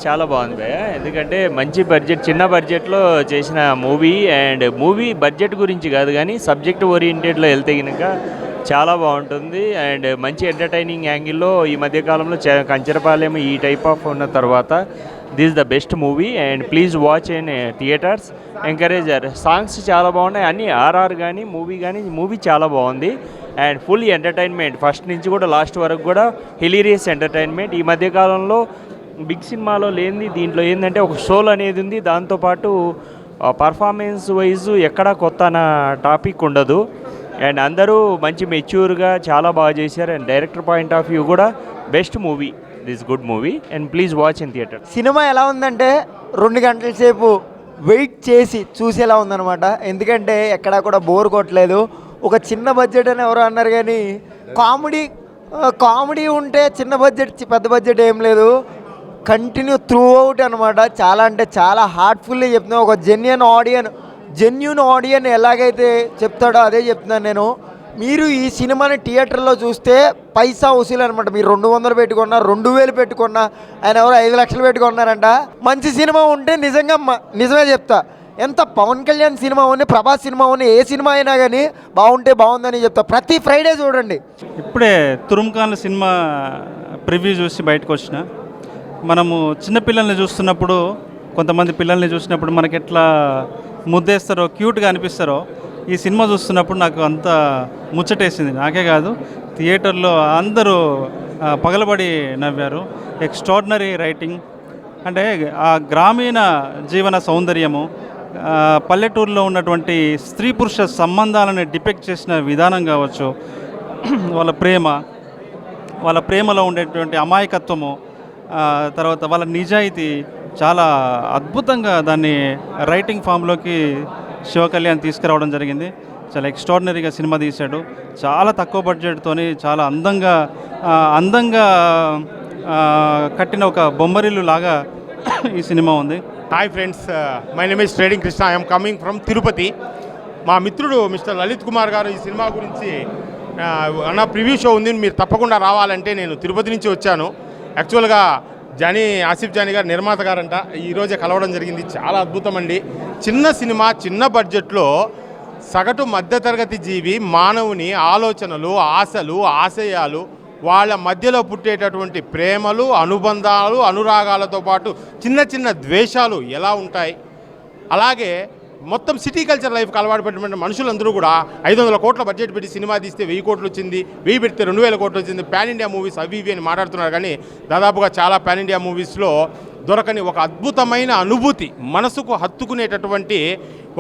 చాలా బాగుంది భయ్య. ఎందుకంటే మంచి బడ్జెట్, చిన్న బడ్జెట్‌లో చేసిన మూవీ. అండ్ మూవీ బడ్జెట్ గురించి కాదు గానీ, సబ్జెక్ట్ ఓరియెంటెడ్‌లో వెళ్తే గనక చాలా బాగుంటుంది. అండ్ మంచి ఎంటర్‌టైనింగ్ యాంగిల్‌లో ఈ మధ్య కాలంలో కంచరపాలెం ఈ టైప్ ఆఫ్ ఉన్న తర్వాత this the best movie. And please watch in theatres. ఎంకరేజర్ songs చాలా బాగున్నాయి. అన్నీ ఆర్ఆర్ కానీ మూవీ చాలా బాగుంది. అండ్ ఫుల్ ఎంటర్టైన్మెంట్ ఫస్ట్ నుంచి కూడా లాస్ట్ వరకు కూడా హిలీరియస్ ఎంటర్టైన్మెంట్. ఈ మధ్యకాలంలో బిగ్ సినిమాలో లేనిది దీంట్లో ఏంటంటే ఒక సోల్ అనేది ఉంది. దాంతోపాటు పర్ఫార్మెన్స్ వైజ్ ఎక్కడా కొత్త అన్న టాపిక్ ఉండదు. అండ్ అందరూ మంచి మెచ్యూర్గా చాలా బాగా చేశారు. And director point of view కూడా best movie. This good movie and please watch in theatre. సినిమా ఎలా ఉందంటే 2 గంటల సేపు వెయిట్ చేసి చూసేలా ఉందన్నమాట. ఎందుకంటే ఎక్కడా కూడా బోర్ కొట్టలేదు. ఒక చిన్న బడ్జెట్ అని ఎవరో అన్నారు కానీ కామెడీ ఉంటే చిన్న బడ్జెట్ పెద్ద బడ్జెట్ ఏం లేదు. కంటిన్యూ త్రూ అవుట్ అనమాట. చాలా అంటే చాలా హార్ట్ఫుల్లీ చెప్తున్నాను. ఒక జెన్యూన్ ఆడియన్ ఎలాగైతే చెప్తాడో అదే చెప్తున్నాను నేను. మీరు ఈ సినిమాని థియేటర్లో చూస్తే పైసా వసూలు అనమాట. మీరు 200 పెట్టుకున్నా, 2000 పెట్టుకున్నా, ఆయన ఎవరో 5 లక్షలు పెట్టుకున్నారంట. మంచి సినిమా ఉంటే నిజమే చెప్తా. ఎంత పవన్ కళ్యాణ్ సినిమా ఉంది, ప్రభాస్ సినిమా ఉంది, ఏ సినిమా అయినా కానీ బాగుంటే బాగుందని చెప్తా. ప్రతి ఫ్రైడే చూడండి. ఇప్పుడే తురుంఖాన్ సినిమా ప్రివ్యూ చూసి బయటకు వచ్చిన. మనము చిన్నపిల్లల్ని చూస్తున్నప్పుడు, కొంతమంది పిల్లల్ని చూసినప్పుడు మనకి ఎట్లా ముద్దేస్తారో, క్యూట్గా అనిపిస్తారో, ఈ సినిమా చూస్తున్నప్పుడు నాకు అంత ముచ్చటేసింది. నాకే కాదు, థియేటర్లో అందరూ పగలబడి నవ్వారు. Extraordinary writing. అంటే ఆ గ్రామీణ జీవన సౌందర్యము, పల్లెటూరులో ఉన్నటువంటి స్త్రీ పురుష సంబంధాలను డిపెక్ట్ చేసిన విధానం కావచ్చు, వాళ్ళ ప్రేమలో ఉండేటువంటి అమాయకత్వము, తర్వాత వాళ్ళ నిజాయితీ చాలా అద్భుతంగా దాన్ని రైటింగ్ ఫామ్లోకి శివకళ్యాణ్ తీసుకురావడం జరిగింది. చాలా ఎక్స్ట్రాడినరీగా సినిమా తీశాడు. చాలా తక్కువ బడ్జెట్తోని చాలా అందంగా కట్టిన ఒక బొమ్మరిల్లు లాగా ఈ సినిమా ఉంది. Hi friends, my name is trading Krishna. I'm coming from Tirupati. మా మిత్రుడు మిస్టర్ లలిత్ కుమార్ గారు ఈ సినిమా గురించి అన్న ప్రివ్యూ షో ఉంది, మీరు తప్పకుండా రావాలంటే నేను తిరుపతి నుంచి వచ్చాను. యాక్చువల్గా ఆసిఫ్ జానీ గారు నిర్మాత గారంట, ఈరోజే కలవడం జరిగింది. చాలా అద్భుతం అండి. చిన్న సినిమా, చిన్న బడ్జెట్లో సగటు మధ్యతరగతి జీవి మానవుని ఆలోచనలు, ఆశలు, ఆశయాలు, వాళ్ళ మధ్యలో పుట్టేటటువంటి ప్రేమలు, అనుబంధాలు, అనురాగాలతో పాటు చిన్న చిన్న ద్వేషాలు ఎలా ఉంటాయి, అలాగే మొత్తం సిటీ కల్చర్ లైఫ్కి అలవాటు పెట్టిన మనుషులందరూ కూడా 500 కోట్ల బడ్జెట్ పెట్టి సినిమా తీస్తే 1000 కోట్లు వచ్చింది, 1000 పెడితే 2000 కోట్లు వచ్చింది, పాన్ ఇండియా మూవీస్ అవి ఇవి అని మాట్లాడుతున్నారు. కానీ దాదాపుగా చాలా పాన్ ఇండియా మూవీస్లో దొరకని ఒక అద్భుతమైన అనుభూతి, మనసుకు హత్తుకునేటటువంటి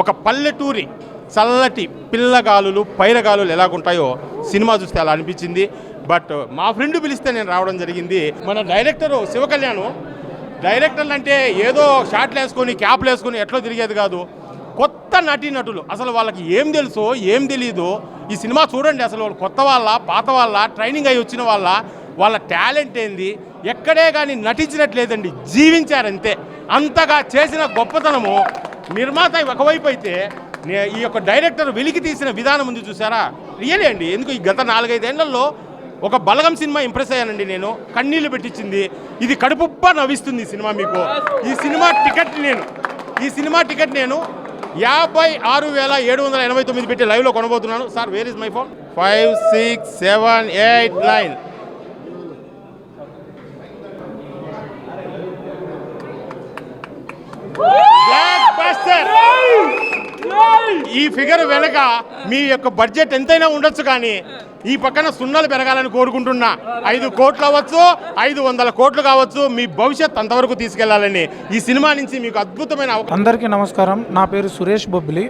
ఒక పల్లెటూరి చల్లటి పిల్లగాలులు, పైరగాలులు ఎలాగుంటాయో సినిమా చూస్తే అలా అనిపించింది. బట్ మా ఫ్రెండ్ పిలిస్తే నేను రావడం జరిగింది. మన డైరెక్టరు శివకళ్యాణ్. డైరెక్టర్లు అంటే ఏదో షాట్లు వేసుకొని క్యాప్లు వేసుకొని ఎట్లా తిరిగేది కాదు. కొత్త నటులు అసలు వాళ్ళకి ఏం తెలుసో ఏం తెలీదో ఈ సినిమా చూడండి. అసలు వాళ్ళు కొత్త వాళ్ళ, పాత వాళ్ళ, ట్రైనింగ్ అయ్యి వచ్చిన వాళ్ళ టాలెంట్ ఏంది, ఎక్కడే కానీ నటించినట్లేదండి, జీవించారంతే. అంతగా చేసిన గొప్పతనము నిర్మాత ఒకవైపు అయితే, ఈ యొక్క డైరెక్టర్ వెలికి తీసిన విధానం ఉంది చూసారా, రియలే అండి. ఎందుకు ఈ గత 4-5 ఏళ్లలో ఒక బలగం సినిమా ఇంప్రెస్ అయ్యానండి నేను. కన్నీళ్లు పెట్టించింది. ఇది కడుపుప్ప నవ్విస్తుంది ఈ సినిమా మీకు. ఈ సినిమా టికెట్ నేను 56,789 పెట్టి లైవ్లో కొనబోతున్నాను. Sir, where is my phone? 5, 6, 7, 8, 9. ఈ ఫిగర్ వెనక మీ యొక్క బడ్జెట్ ఎంతైనా ఉండొచ్చు, కానీ ఈ పక్కన సున్నాలు పెరగాలని కోరుకుంటున్నా. 5 కోట్లు అవ్వచ్చు, 500 కోట్లు కావచ్చు, మీ భవిష్యత్ అంతవరకు తీసుకెళ్లాలని ఈ సినిమా నుంచి మీకు అద్భుతమైన. అందరికీ నమస్కారం. నా పేరు సురేష్ బొబ్బిలి.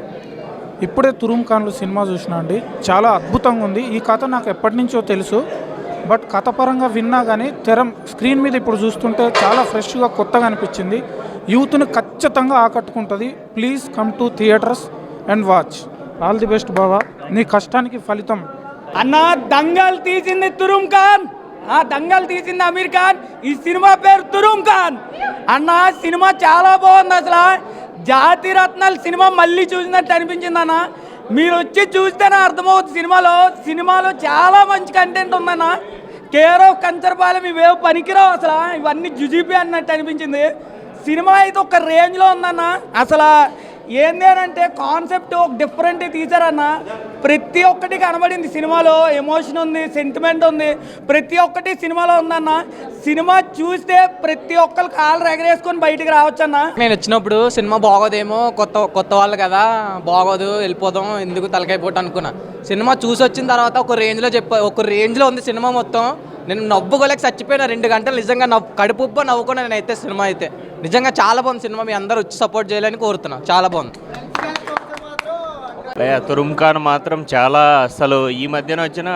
ఇప్పుడే తురుంఖాన్లు సినిమా చూసినా అండి. చాలా అద్భుతంగా ఉంది. ఈ కథ నాకు ఎప్పటి నుంచో తెలుసు, బట్ కథ పరంగా విన్నా కానీ స్క్రీన్ మీద ఇప్పుడు చూస్తుంటే చాలా ఫ్రెష్గా, కొత్తగా అనిపించింది. యూత్ని ఖచ్చితంగా ఆకట్టుకుంటుంది. Please come to theatres and watch. All the best బాబా. నీ కష్టానికి ఫలితం. అన్న, దంగల్ తీసింది తురుంఖాన్, దంగల్ తీసింది అమీర్ ఖాన్. ఈ సినిమా పేరు తురుంఖాన్. అన్న, సినిమా చాలా బాగుంది. అసలు జాతి రత్నాల సినిమా మళ్ళీ చూసినట్టు అనిపించింది అన్న. మీరు వచ్చి చూస్తేనే అర్థమవుతుంది. సినిమాలో చాలా మంచి కంటెంట్ ఉందన్న. కేర్ ఆఫ్ కంచరపాలెం ఇవేవో పనికిరావు అసలు, ఇవన్నీ జుజీపీ అన్నట్టు అనిపించింది. సినిమా అయితే ఒక రేంజ్లో ఉందన్న. అసలు ఏంది అని అంటే కాన్సెప్ట్ ఒక డిఫరెంట్ తీశారన్న. ప్రతి ఒక్కటి కనబడింది సినిమాలో. ఎమోషన్ ఉంది, సెంటిమెంట్ ఉంది, ప్రతి ఒక్కటి సినిమాలో ఉందన్న. సినిమా చూస్తే ప్రతి ఒక్కరు కాళ్ళు ఎగరేసుకొని బయటికి రావచ్చన్న. నేను వచ్చినప్పుడు సినిమా బాగోదేమో, కొత్త వాళ్ళు కదా, బాగోదు, వెళ్ళిపోదాం, ఎందుకు తలకైపోటు అనుకున్నా. సినిమా చూసి వచ్చిన తర్వాత ఒక రేంజ్లో ఉంది సినిమా మొత్తం. నేను నవ్వుకోలేక చచ్చిపోయిన 2 గంటలు నిజంగా కడుపుబ్బ నవ్వుకున్నా నేనైతే. సినిమా అయితే నిజంగా చాలా బాగుంది సినిమా. మీ అందరూ వచ్చి సపోర్ట్ చేయాలని కోరుతున్నా. చాలా బాగుంది. తురుమ్ ఖాన్ మాత్రం చాలా, అసలు ఈ మధ్యన వచ్చిన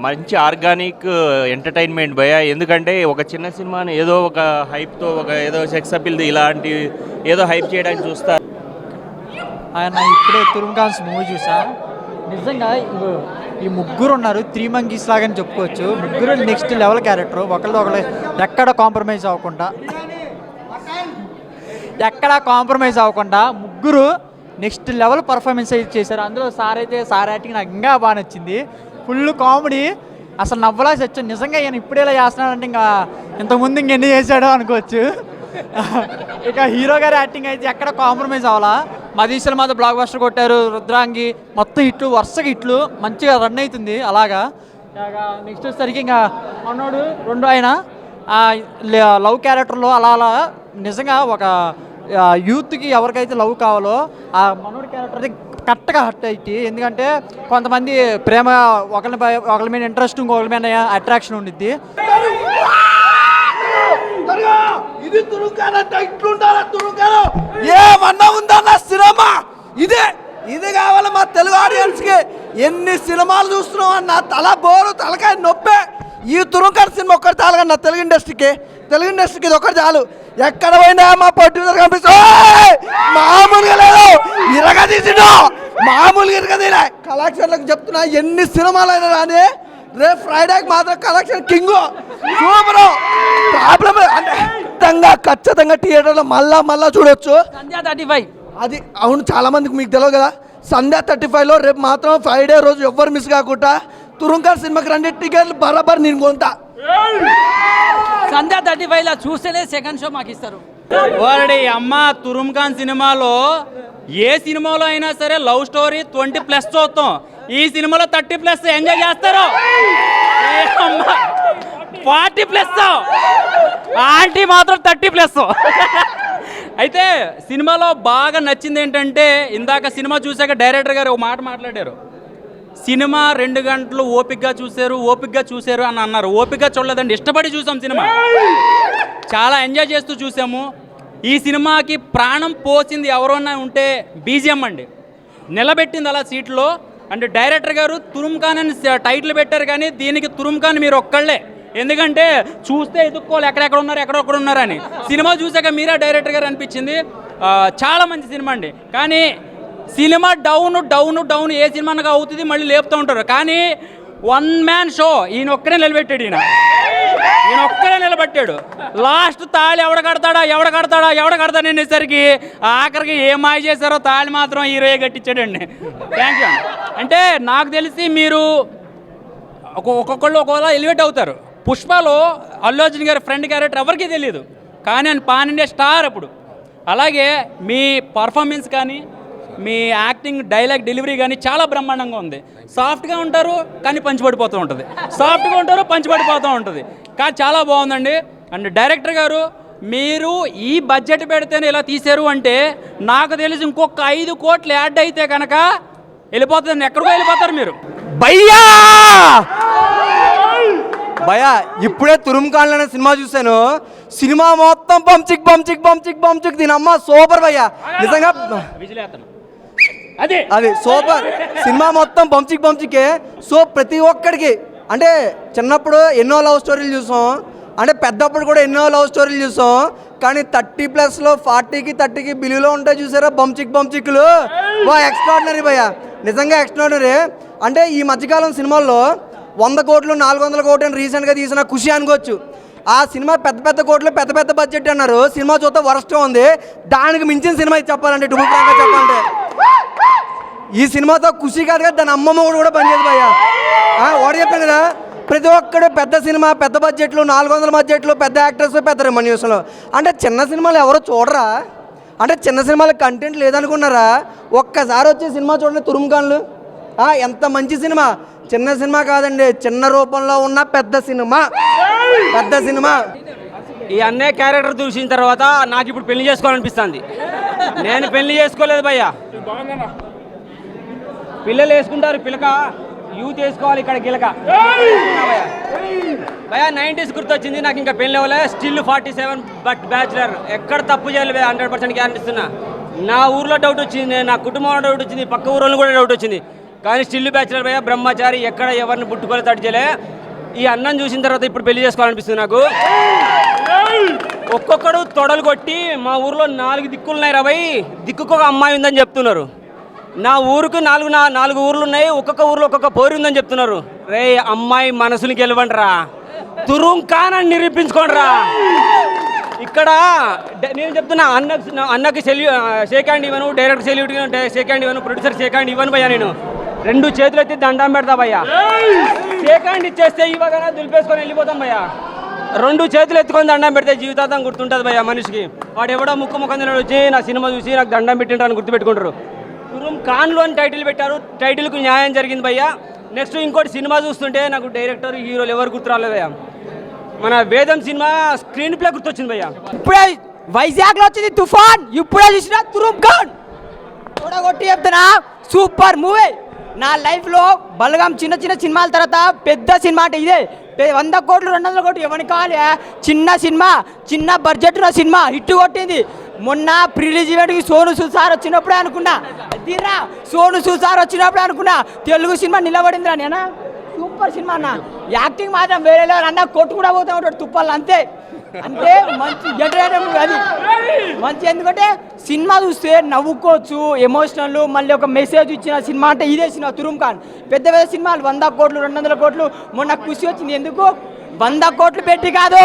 మంచి ఆర్గానిక్ ఎంటర్టైన్మెంట్ భయ. ఎందుకంటే ఒక చిన్న సినిమాని ఏదో ఒక హైప్తో, ఒక ఏదో సెక్స్ అపీల్ ఇలాంటి ఏదో హైప్ చేయడానికి చూస్తారు. ఆయన ఇప్పుడే తురుమ్ ఖాన్స్ మూవీ చూసా. నిజంగా ఈ ముగ్గురు ఉన్నారు, 3 మంకీస్ లాగానే చెప్పుకోవచ్చు. ముగ్గురు నెక్స్ట్ లెవెల్ క్యారెక్టర్. ఒకళ్ళు ఎక్కడ కాంప్రమైజ్ అవ్వకుండా ముగ్గురు నెక్స్ట్ లెవెల్ పర్ఫార్మెన్స్ అయితే చేశారు. అందులో సార్ యాక్టింగ్ నాకు ఇంకా బాగా నచ్చింది. ఫుల్ కామెడీ, అసలు నవ్వలా వచ్చాను. నిజంగా ఈయన ఇప్పుడేలా చేస్తున్నాడంటే ఇంకా ఇంతకుముందు ఇంకెన్ని చేశాడో అనుకోవచ్చు. ఇక హీరో గారి యాక్టింగ్ అయితే ఎక్కడ కాంప్రమైజ్ అవ్వాలా. మదీసలు మాత్రం బ్లాక్ బస్టర్ కొట్టారు. రుద్రాంగి మొత్తం హిట్లు, వరుసగా హిట్లు మంచిగా రన్ అవుతుంది. అలాగా నెక్స్ట్ వచ్చేసరికి ఇంకా మనోడు రెండు ఆయన లవ్ క్యారెక్టర్లో అలా నిజంగా ఒక యూత్కి ఎవరికైతే లవ్ కావాలో ఆ మనోడి క్యారెక్టర్ కరెక్ట్గా హట్ అయ్యి. ఎందుకంటే కొంతమంది ప్రేమ ఒకరి మీద ఇంట్రెస్ట్, ఇంకొకరి మీద అట్రాక్షన్ ఉండిద్ది. ఇది తురుంకానంటే ఇట్లుండాలా? తురుంకాను ఏమన్నా ఉందన్న సినిమా ఇది కావాలి మా తెలుగు ఆడియన్స్కి. ఎన్ని సినిమాలు చూస్తున్నాం అన్న, తల బోరు, తలకాయ నొప్పే. ఈ తురుంకాన్ సినిమా ఒక్కటి చాలకన్నా తెలుగు ఇండస్ట్రీకి ఇది ఒక్కటి చాలు. ఎక్కడ పోయినా మా ప్రొడ్యూసర్ కనిపిస్తా మామూలుగా లేదు, ఇరగదీసిండు, మామూలుగా ఇరగదీలే. కలెక్షన్లకు చెప్తున్నా, ఎన్ని సినిమాలు అయినా కానీ రేపు ఫ్రైడేకి మాత్రం కలెక్షన్ కింగ్ సూపర్. ప్రాబ్లం అంటే ఖచ్చితంగా థియేటర్లో మళ్ళా చూడొచ్చు. సంధ్యా 35 అది అవును, చాలా మందికి మీకు తెలియదు కదా. సంధ్యా 35లో రేపు మాత్రం ఫ్రైడే రోజు ఎవ్వరు మిస్ కాకుండా తురుంకాన్ సినిమాకి 2 టికెట్లు బరాబర్ నేను కొంటా. సంధ్యా 35లో చూస్తేనే సెకండ్ షో మాకు ఇస్తారు. ఓరడి అమ్మ, తురుమ్ ఖాన్ సినిమాలో ఏ సినిమాలో అయినా సరే లవ్ స్టోరీ 20+ చూస్తాం. ఈ సినిమాలో 30+ ఎంజాయ్ చేస్తారు. 40+ ఆంటీ మాత్రం 30+. అయితే సినిమాలో బాగా నచ్చింది ఏంటంటే, ఇందాక సినిమా చూశాక డైరెక్టర్ గారు ఒక మాట మాట్లాడారు. సినిమా 2 గంటలు ఓపికగా చూశారు అని అన్నారు. ఓపికగా చూడలేదండి, ఇష్టపడి చూసాం సినిమా. చాలా ఎంజాయ్ చేస్తూ చూసాము. ఈ సినిమాకి ప్రాణం పోసింది ఎవరన్నా ఉంటే బీజిఎం అండి. నిలబెట్టింది అలా సీట్లో. అంటే డైరెక్టర్ గారు తురుమ్ ఖాన్ అని టైటిల్ పెట్టారు, కానీ దీనికి తురుమ్ ఖాన్ మీరు ఒక్కళ్ళే. ఎందుకంటే చూస్తే ఎదుక్కోవాలి ఎక్కడెక్కడ ఉన్నారని. సినిమా చూసాక మీరే డైరెక్టర్ గారు అనిపించింది. చాలా మంచి సినిమా అండి. కానీ సినిమా డౌన్ ఏ సినిమాగా అవుతుంది, మళ్ళీ లేపుతూ ఉంటారు. కానీ 1 మ్యాన్ షో ఈయన ఒక్కడే నిలబెట్టాడు. లాస్ట్ తాళి ఎవడ కడతాడా అనేసరికి ఆఖరికి ఏ మాయ చేశారో తాళి మాత్రం హీరోయే కట్టించాడండి. Thank you. అంటే నాకు తెలిసి మీరు ఒక్కొక్కళ్ళు ఒక్కోలా ఎలివేట్ అవుతారు. పుష్పలో అల్లు అర్జున్ గారి ఫ్రెండ్ క్యారెక్టర్ ఎవరికీ తెలియదు, కానీ ఆయన పాన్ ఇండియా స్టార్ అప్పుడు. అలాగే మీ పర్ఫార్మెన్స్ కానీ, మీ యాక్టింగ్, డైలాగ్ డెలివరీ కానీ చాలా బ్రహ్మాండంగా ఉంది. సాఫ్ట్గా ఉంటారు కానీ పంచిపడిపోతూ ఉంటుంది, కానీ చాలా బాగుందండి. అండ్ డైరెక్టర్ గారు, మీరు ఈ బడ్జెట్ పెడితేనే ఇలా తీశారు అంటే నాకు తెలిసి ఇంకొక 5 కోట్లు యాడ్ అయితే కనుక వెళ్ళిపోతుంది. ఎక్కడికో వెళ్ళిపోతారు మీరు. భయ్యా ఇప్పుడే తురుమ్ ఖాన్ అనే సినిమా చూశాను. సినిమా మొత్తం పంచిక్ దీనమ్మ సూపర్ భయ్యా. నిజంగా అది సూపర్. సినిమా మొత్తం పంచికే. సో ప్రతి ఒక్కడికి అంటే చిన్నప్పుడు ఎన్నో లవ్ స్టోరీలు చూసాం, అంటే పెద్దప్పుడు కూడా ఎన్నో లవ్ స్టోరీలు చూసాం. కానీ 30+లో 40కి 30కి బిలులో ఉంటాయి చూసారా బంచిక్లు. ఎక్స్ట్రాడినరీ భయ్యా, నిజంగా ఎక్స్ట్రాడినరీ. అంటే ఈ మధ్యకాలం సినిమాల్లో 100 కోట్లు 400 కోట్లు అని రీసెంట్గా తీసిన ఖుషి అనుకోవచ్చు. ఆ సినిమా పెద్ద కోట్లు పెద్ద బడ్జెట్ అన్నారు. సినిమా చూస్తే వరస్ట్గా ఉంది. దానికి మించిన సినిమా ఇది చెప్పాలంటే, డుబుక్రాంగా చెప్పాలంటే ఈ సినిమాతో ఖుషి కాదు కదా, దాని అమ్మమ్మ కూడా పనిచేది భయ్యా. ఒకటి చెప్పాను కదా, ప్రతి ఒక్కడు పెద్ద సినిమా, పెద్ద బడ్జెట్లు, 400 బడ్జెట్లు, పెద్ద యాక్టర్స్, పెద్ద రెమ్యూనరేషన్లు. అంటే చిన్న సినిమాలు ఎవరు చూడరా? అంటే చిన్న సినిమాలకు కంటెంట్ లేదనుకున్నారా? ఒక్కసారి వచ్చే సినిమా చూడండి, తురుముఖాన్లు. ఎంత మంచి సినిమా. చిన్న సినిమా కాదండి, చిన్న రూపంలో ఉన్న పెద్ద సినిమా. పెద్ద సినిమా. ఈ అన్నయ్య క్యారెక్టర్ చూసిన తర్వాత నాకు ఇప్పుడు పెళ్లి చేసుకోవాలనిపిస్తుంది. నేను పెళ్లి చేసుకోలేదు భయ్యా. పిల్లలు వేసుకుంటారు పిలక, యూత్ వేసుకోవాలి ఇక్కడ గిలక భయ్యా. 90s గుర్తొచ్చింది నాకు, ఇంకా పెళ్లి అవ్వలే, స్టిల్ 47 బట్ బ్యాచులర్. ఎక్కడ తప్పు చేయాలి 100% గ్యారంటీస్తున్నా. నా ఊర్లో డౌట్ వచ్చింది, నా కుటుంబంలో డౌట్ వచ్చింది, పక్క ఊర్లో కూడా డౌట్ వచ్చింది, కానీ స్టిల్ బ్యాచులర్ భయ్యా. బ్రహ్మచారి, ఎక్కడ ఎవరిని బుట్టుకోలే తట్టు చేయలే. ఈ అన్నం చూసిన తర్వాత ఇప్పుడు పెళ్లి చేసుకోవాలనిపిస్తుంది నాకు. ఒక్కొక్కడు తొడలు కొట్టి మా ఊర్లో 4 దిక్కులున్నాయి రాబోయ్, దిక్కుకు ఒక అమ్మాయి ఉందని చెప్తున్నారు. నా ఊరుకు 4 ఊర్లు ఉన్నాయి, ఒక్కొక్క ఊర్లో ఒక్కొక్క పోరి ఉందని చెప్తున్నారు. రే అమ్మాయి మనసుని గెలవండిరా, తురుంఖాన్ అని నిరూపించుకోండిరా. ఇక్కడ నేను చెప్తున్నా, అన్నకి షేక్ హ్యాండ్ ఇవ్వను, డైరెక్టర్ షేక్ హ్యాండ్ ఇవ్వను, ప్రొడ్యూసర్ షేక్ హ్యాండ్ ఇవ్వను భయ్యా. నేను 2 చేతులు ఎత్తి దండం పెడతా భయ్యా. షేక్ హ్యాండ్ ఇచ్చేస్తే ఇవ్వగానే దులిపేసుకొని వెళ్ళిపోతాం భయ్యా. 2 చేతులు ఎత్తుకొని దండం పెడితే జీవితాంతం గుర్తుంటుంది భయ్యా మనిషికి. వాడు ఎవడో ముఖం వచ్చి నా సినిమా చూసి నాకు దండం పెట్టింటారని గుర్తుపెట్టుకుంటారు. తురుంఖాన్లు అని టైటిల్ పెట్టారు, టైటిల్కు న్యాయం జరిగింది భయ్యా. నెక్స్ట్ ఇంకోటి సినిమా చూస్తుంటే నాకు డైరెక్టర్, హీరోలు ఎవరు గుర్తు రాలేదు భయ్యా. మన వేదం సినిమా స్క్రీన్ ప్లే గుర్తొచ్చింది భయ్యా. ఇప్పుడే వైజాగ్లో వచ్చింది తుఫాన్, ఇప్పుడే చూసిన తురుంఖాన్ చూడగొట్టి చెప్తున్నా, సూపర్ మూవీ. నా లైఫ్లో బలగం చిన్న సినిమాల తర్వాత పెద్ద సినిమా అంటే ఇదే. 100 కోట్లు 200 కోట్లు ఎవరికి కావాలి? చిన్న సినిమా, చిన్న బడ్జెట్ ఉన్న సినిమా హిట్ కొట్టింది. మొన్న ప్రీ రిలీజ్ ఈవెంట్కి సోను సూద్ సార్ వచ్చినప్పుడే అనుకున్నా, తీరా సోను సూద్ సార్ వచ్చినప్పుడే అనుకున్నా తెలుగు సినిమా నిలబడిందిరా. నేనా సూపర్ సినిమా అన్న. యాక్టింగ్ మాత్రం వేరే లెవెల్ అన్న, కొట్టు కూడా పోతా ఉంటాడు తుప్పలు అంతే. అంటే మంచి ఎంటర్టైనర్ అది మంచి. ఎందుకంటే సినిమా చూస్తే నవ్వుకోవచ్చు, ఎమోషనల్, మళ్ళీ ఒక మెసేజ్ ఇచ్చిన సినిమా అంటే ఇదే సినిమా తురుంఖాన్. పెద్ద పెద్ద సినిమాలు 100 కోట్లు 200 కోట్లు, మొన్న ఖుషి వచ్చింది. ఎందుకు 100 కోట్లు పెట్టి కాదు,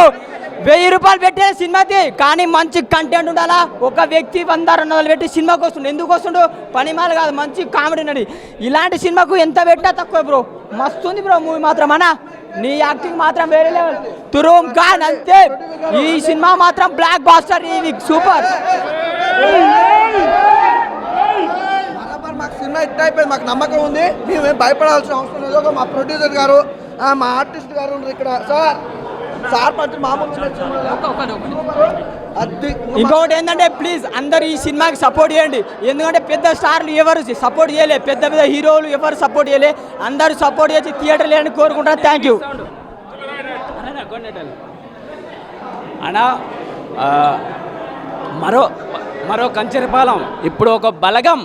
1000 రూపాయలు పెట్టే సినిమాకి, కానీ మంచి కంటెంట్ ఉండాలా. ఒక వ్యక్తి 100-200 పెట్టి సినిమాకి వస్తుండు, ఎందుకు వస్తుండు? పనిమాలు కాదు, మంచి కామెడీ ఉన్నది. ఇలాంటి సినిమాకు ఎంత పెట్టినా తక్కువ బ్రో. మస్తుంది బ్రో మూవీ మాత్రం అన్న. నీ యాక్టింగ్ మాత్రం వేరే లెవెల్ తురుంఖాన్ అంతే. ఈ సినిమా మాత్రం బ్లాక్ బాస్టర్, ఈ వీక్ సూపర్. మాకు సినిమా హిట్ అయిపోయింది, మాకు నమ్మకం ఉంది, మేమేం భయపడాల్సిన అవసరం లేదు. మా ప్రొడ్యూసర్ గారు, మా ఆర్టిస్ట్ గారు ఉన్నారు ఇక్కడ. సార్ మంచి మామూలు. ఇంకొకటి ఏంటంటే ప్లీజ్ అందరు ఈ సినిమాకి సపోర్ట్ చేయండి. ఎందుకంటే పెద్ద స్టార్లు ఎవరు సపోర్ట్ చేయలే, పెద్ద పెద్ద హీరోలు ఎవరు సపోర్ట్ చేయలే. అందరూ సపోర్ట్ చేసి థియేటర్ లేని కోరుకుంటారు. థ్యాంక్ యూ అన్నా. మరో కంచెరపాలెం, ఇప్పుడు ఒక బలగం.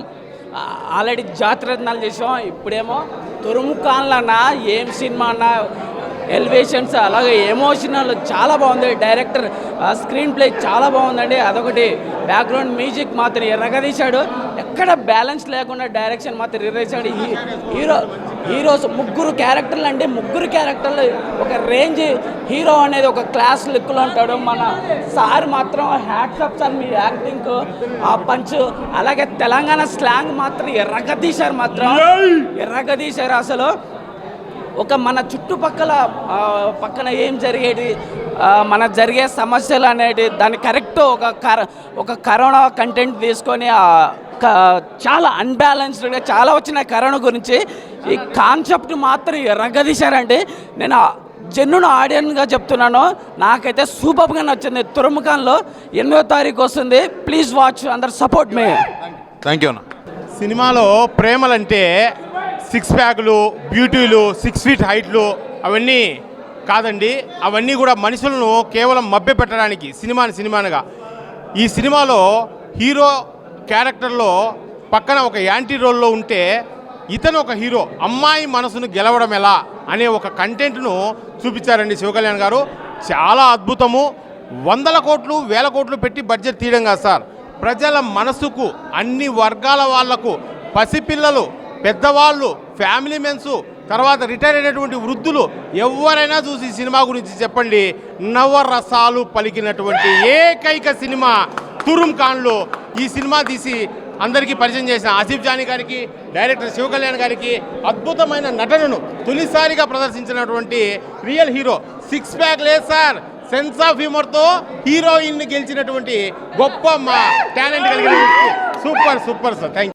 ఆల్రెడీ జాతిరత్నాలు చేసాం, ఇప్పుడేమో తురుముఖాన్లు అన్న. ఏం సినిమా అన్న, ఎలివేషన్స్ అలాగే ఎమోషనల్ చాలా బాగుంది. డైరెక్టర్ స్క్రీన్ ప్లే చాలా బాగుందండి. అదొకటి, బ్యాక్గ్రౌండ్ మ్యూజిక్ మాత్రం ఎర్రగదీశాడు. ఎక్కడ బ్యాలెన్స్ లేకుండా డైరెక్షన్ మాత్రం ఎర్రేసాడు. హీరోస్ 3 క్యారెక్టర్లు అండి, 3 క్యారెక్టర్లు ఒక రేంజ్. హీరో అనేది ఒక క్లాస్ లుక్లో ఉంటాడు. మన సార్ మాత్రం హ్యాట్సప్ సార్, మీ యాక్టింగ్, ఆ పంచ్, అలాగే తెలంగాణ స్లాంగ్ మాత్రం ఎర్రగదీశారు అసలు. ఒక మన చుట్టుపక్కల పక్కన ఏం జరిగేది, మన జరిగే సమస్యలు అనేటి దాన్ని కరెక్ట్ ఒక కరోనా కంటెంట్ తీసుకొని చాలా అన్బ్యాలెన్స్డ్గా చాలా వచ్చిన కరోనా గురించి ఈ కాన్సెప్ట్ మాత్రం ఎర్రగదీశారండి. నేను జెన్యున్ ఆడియన్గా చెప్తున్నాను, నాకైతే సూపర్గా నచ్చింది. తురుముఖాన్లో 8వ తారీఖు వస్తుంది. ప్లీజ్ వాచ్, అందరు సపోర్ట్ మీ. థ్యాంక్ యూ అన్న. సినిమాలో ప్రేమలంటే 6 ప్యాకులు, బ్యూటీలు, 6 ఫీట్ హైట్లు అవన్నీ కాదండి. అవన్నీ కూడా మనుషులను కేవలం మభ్యపెట్టడానికి సినిమానుగా. ఈ సినిమాలో హీరో క్యారెక్టర్లో పక్కన ఒక యాంటీ రోల్లో ఉంటే ఇతను ఒక హీరో. అమ్మాయి మనసును గెలవడం ఎలా అనే ఒక కంటెంట్ను చూపించారండి శివకళ్యాణ్ గారు. చాలా అద్భుతము. 100 కోట్లు 1000 కోట్లు పెట్టి బడ్జెట్ తీయడం కాదు సార్, ప్రజల మనసుకు, అన్ని వర్గాల వాళ్లకు, పసిపిల్లలు, పెద్దవాళ్ళు, ఫ్యామిలీ మెన్స్, తర్వాత రిటైర్ అయినటువంటి వృద్ధులు ఎవరైనా చూసి ఈ సినిమా గురించి చెప్పండి. నవరసాలు పలికినటువంటి ఏకైక సినిమా తురుంఖాన్లో. ఈ సినిమా తీసి అందరికీ పరిచయం చేసిన ఆసిఫ్ జానీ గారికి, డైరెక్టర్ శివకళ్యాణ్ గారికి అద్భుతమైన నటనను తొలిసారిగా ప్రదర్శించినటువంటి రియల్ హీరో. 6 ప్యాక్ లేదు సార్, సెన్స్ ఆఫ్ హ్యూమర్తో హీరోయిన్ గెలిచినటువంటి గొప్ప టాలెంట్ కలిగిన సూపర్ సార్. Thank you.